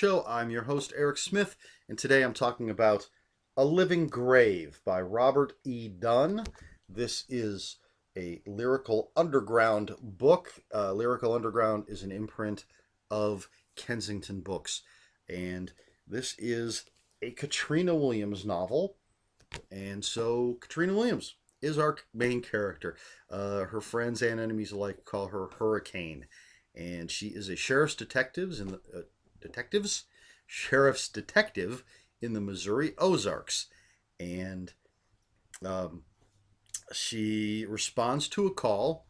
show. I'm your host, Eric Smith, and today I'm talking about A Living Grave by Robert E. Dunn. This is a Lyrical Underground book. Lyrical Underground is an imprint of Kensington Books, and this is a Katrina Williams novel. And so, Katrina Williams is our main character. Her friends and enemies alike call her Hurricane, and she is a detectives sheriff's detective in the Missouri Ozarks, and um, she responds to a call,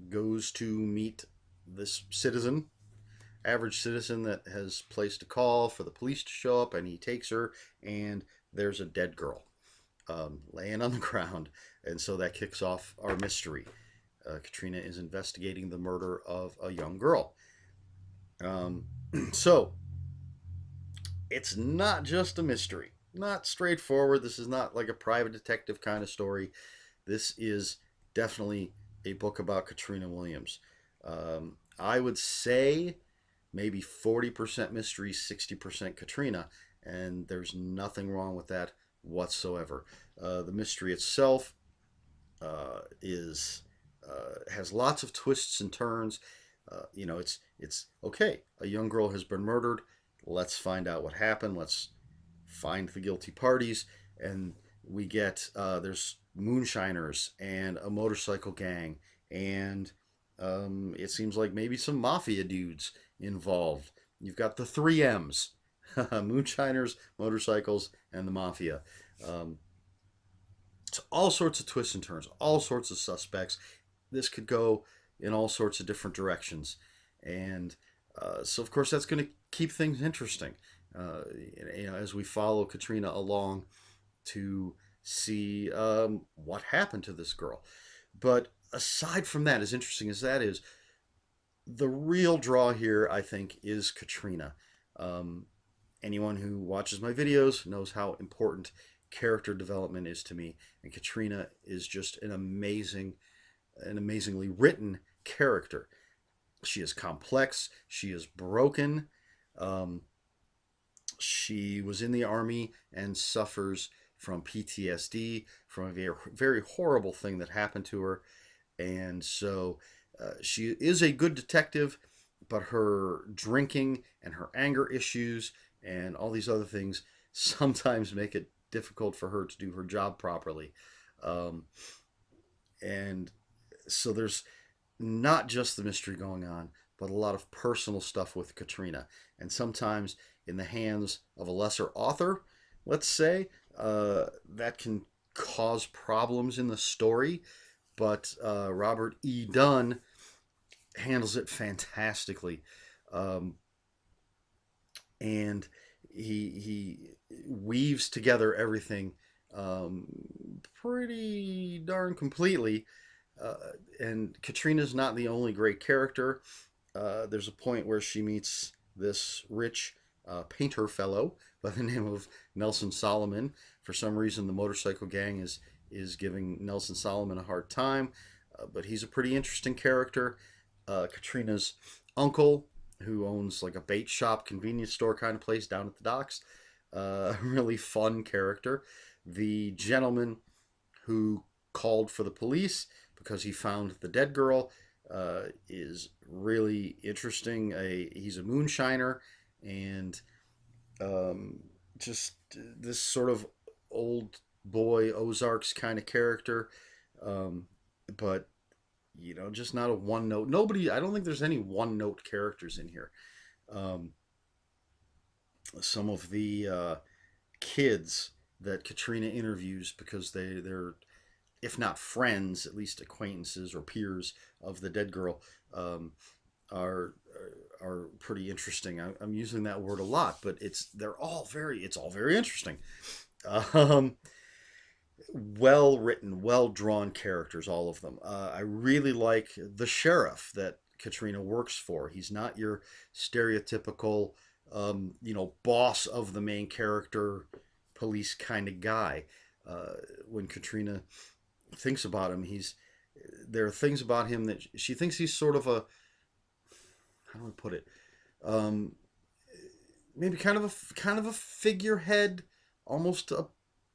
goes to meet this citizen, average citizen that has placed a call for the police to show up, and he takes her, and there's a dead girl laying on the ground, and so that kicks off our mystery. Katrina is investigating the murder of a young girl. Um, so it's not just a mystery, not straightforward. This is not like a private detective kind of story. This is definitely a book about Katrina Williams. I would say maybe 40% mystery, 60% Katrina, and there's nothing wrong with that whatsoever. The mystery itself is has lots of twists and turns. It's okay. A young girl has been murdered. Let's find out what happened. Let's find the guilty parties, and we get there's moonshiners and a motorcycle gang, and it seems like maybe some mafia dudes involved. You've got the three M's: moonshiners, motorcycles, and the mafia. Um, it's all sorts of twists and turns, all sorts of suspects. This could go in all sorts of different directions, and so of course that's going to keep things interesting. As we follow Katrina along to see what happened to this girl. But aside from that, as interesting as that is, the real draw here, I think, is Katrina. Um, Anyone who watches my videos knows how important character development is to me, and Katrina is just an amazingly written character. She is complex. She is broken. Um, she was in the army and suffers from PTSD from a very, very horrible thing that happened to her. And so she is a good detective, but her drinking and her anger issues and all these other things sometimes make it difficult for her to do her job properly. Um, and so there's not just the mystery going on, but a lot of personal stuff with Katrina. And sometimes in the hands of a lesser author, let's say, that can cause problems in the story. But Robert E. Dunn handles it fantastically. Um, and he weaves together everything um, pretty darn completely. Uh, and Katrina's not the only great character. There's a point where she meets this rich painter fellow by the name of Nelson Solomon. For some reason, the motorcycle gang is giving Nelson Solomon a hard time, but he's a pretty interesting character. Katrina's uncle, who owns like a bait shop, convenience store kind of place down at the docks, really fun character. The gentleman who called for the police because he found the dead girl is really interesting. He's a moonshiner, and just this sort of old boy Ozarks kind of character, but just not a one note. Nobody. I don't think there's any one note characters in here. Um, some of the kids that Katrina interviews, because they're if not friends, at least acquaintances or peers of the dead girl, um, are are pretty interesting. I'm using that word a lot, but it's all very interesting. Um, well written, well drawn characters, all of them. I really like the sheriff that Katrina works for. He's not your stereotypical, boss of the main character, police kind of guy. When Katrina thinks about him, there are things about him that she thinks he's sort of a, how do I put it? Um, maybe kind of a figurehead, almost a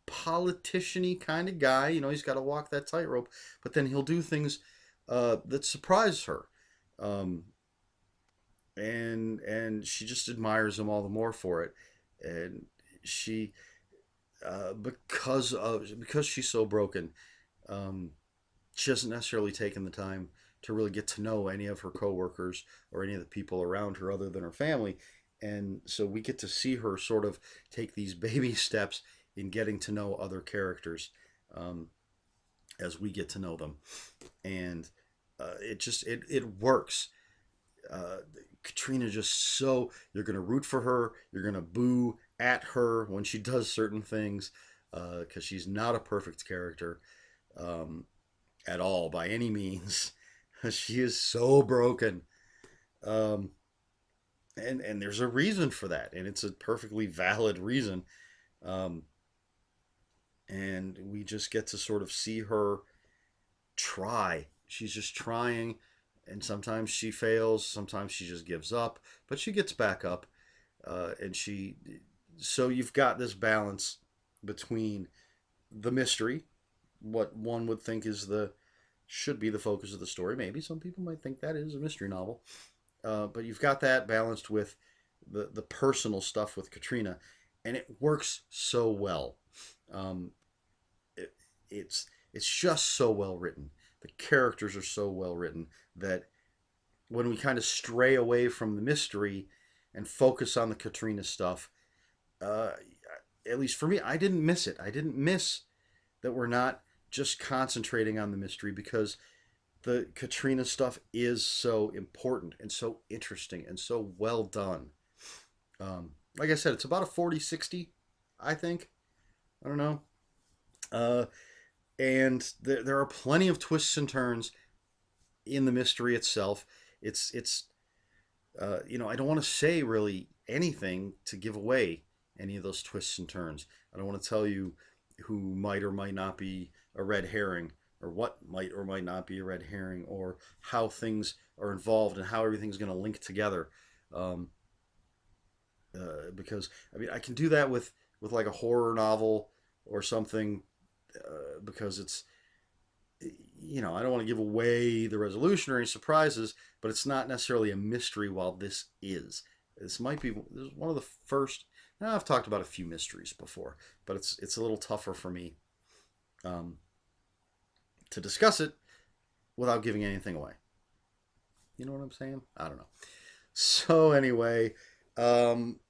politician-y kind of guy. You know, he's got to walk that tightrope, but then he'll do things that surprise her. Um, and she just admires him all the more for it. And she because she's so broken, um, she hasn't necessarily taken the time to really get to know any of her coworkers or any of the people around her other than her family. And so we get to see her sort of take these baby steps in getting to know other characters, um, as we get to know them. And it works. uh, Katrina just so you're gonna root for her, you're gonna boo at her when she does certain things, because she's not a perfect character, um, at all by any means. She is so broken, um, and there's a reason for that, and it's a perfectly valid reason. Um, and we just get to sort of see her try. She's just trying, and sometimes she fails, sometimes she just gives up, but she gets back up. And she, so you've got this balance between the mystery, what one would think is the should be the focus of the story. Maybe some people might think that is a mystery novel, but you've got that balanced with the personal stuff with Katrina, and it works so well. Um, it, it's just so well written. The characters are so well written that when we kind of stray away from the mystery and focus on the Katrina stuff, uh, at least for me, I didn't miss it. I didn't miss that we're not just concentrating on the mystery, because the Katrina stuff is so important and so interesting and so well done. Like I said, it's about a 40-60, I think. I don't know. Uh, and there are plenty of twists and turns in the mystery itself. I don't want to say really anything to give away any of those twists and turns. I don't want to tell you who might or might not be a red herring, or what might or might not be a red herring, or how things are involved and how everything's going to link together. Um, because I mean, I can do that with like a horror novel or something, because it's, I don't want to give away the resolution or any surprises, but it's not necessarily a mystery. While this is, this is one of the first. Now I've talked about a few mysteries before, but it's a little tougher for me, um, to discuss it without giving anything away. You know what I'm saying? I don't know. So anyway, um,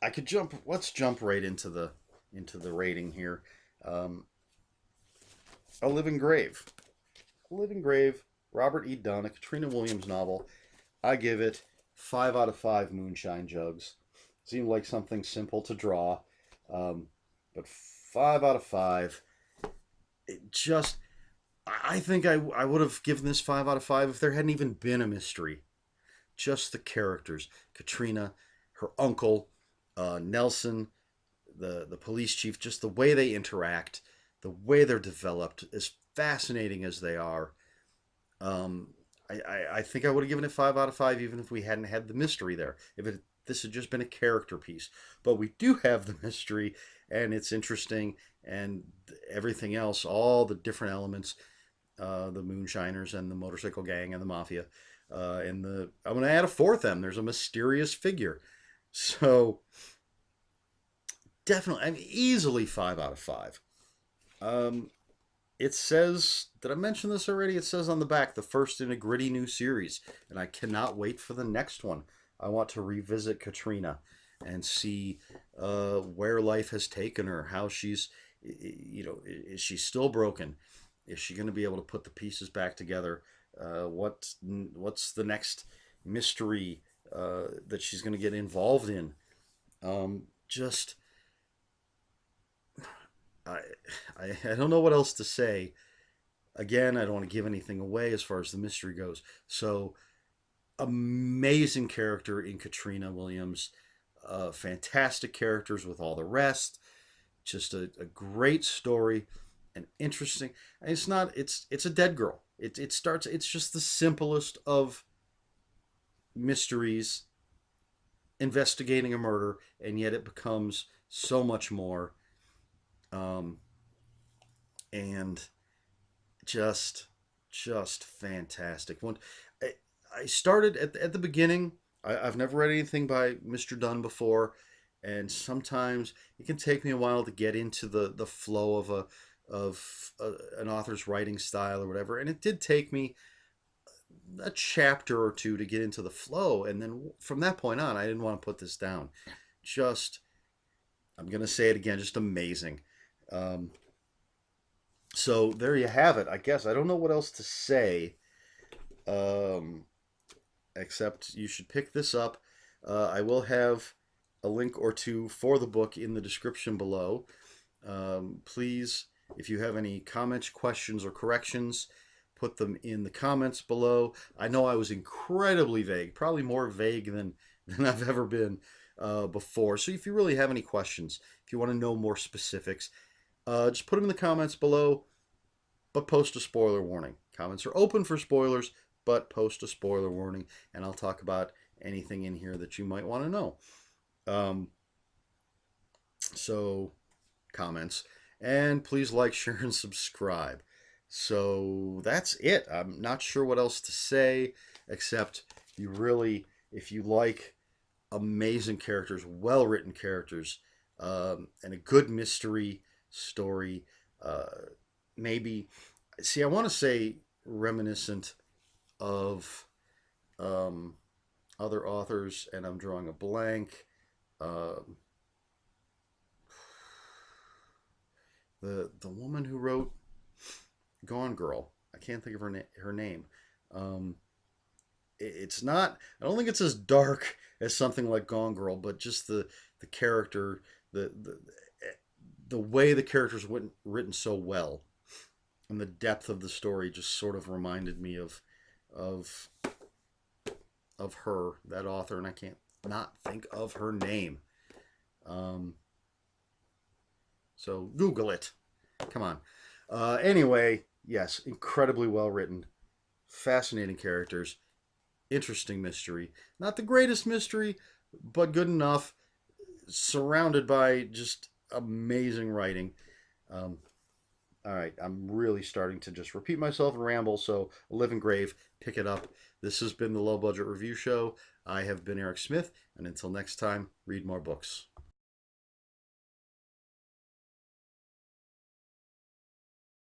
I could jump. Let's jump right into the rating here. Um, a Living Grave. A Living Grave. Robert E. Dunn, a Katrina Williams novel. I give it 5 out of 5 moonshine jugs. Seemed like something simple to draw, but 5 out of 5. It just, I think I would have given this 5 out of 5 if there hadn't even been a mystery. Just the characters, Katrina, her uncle, Nelson, the police chief, just the way they interact, the way they're developed, as fascinating as they are. Um, I think I would have given it 5 out of 5 even if we hadn't had the mystery there. If this had just been a character piece, but we do have the mystery, and it's interesting, and everything else, all the different elements, the moonshiners and the motorcycle gang and the mafia, and I'm going to add a fourth M. There's a mysterious figure, so definitely, I mean, easily 5 out of 5. Um, It says, did I mention this already? It says on the back, the first in a gritty new series, and I cannot wait for the next one. I want to revisit Katrina and see where life has taken her, how she's, is she still broken? Is she going to be able to put the pieces back together? What's the next mystery that she's going to get involved in? Just I, I don't know what else to say. Again, I don't want to give anything away as far as the mystery goes. So amazing character in Katrina Williams. Fantastic characters with all the rest. Just a great story, and interesting. And it's not. It's a dead girl. It starts. It's just the simplest of mysteries, investigating a murder, and yet it becomes so much more. Um, and just just fantastic. When I, I started at the beginning, I've never read anything by Mr. Dunn before, and sometimes it can take me a while to get into the flow of an author's writing style or whatever. And it did take me a chapter or two to get into the flow, and then from that point on, I didn't want to put this down. Just, I'm gonna say it again, just amazing. Um, so there you have it. I guess I don't know what else to say, um, except you should pick this up. I will have a link or two for the book in the description below. Please, if you have any comments, questions, or corrections, put them in the comments below. I know I was incredibly vague, probably more vague than I've ever been before. So if you really have any questions, if you want to know more specifics, just put them in the comments below, but post a spoiler warning. Comments are open for spoilers, but post a spoiler warning, and I'll talk about anything in here that you might want to know. Um, so, comments. And please like, share, and subscribe. So that's it. I'm not sure what else to say, except you really, if you like amazing characters, well written characters, and a good mystery story, maybe, see, I want to say reminiscent of um, other authors, and I'm drawing a blank. Um, the woman who wrote Gone Girl. I can't think of her name. Um, it's not. I don't think it's as dark as something like Gone Girl, but just the character, the way the characters written so well, and the depth of the story just sort of reminded me of of her, that author, and I can't not think of her name. Um, so Google it. Come on. Anyway, yes, incredibly well written, fascinating characters, interesting mystery. Not the greatest mystery, but good enough. Surrounded by just amazing writing. Um, all right, I'm really starting to just repeat myself and ramble. So, A Living Grave, pick it up. This has been the Low Budget Review Show. I have been Eric Smith, and until next time, read more books.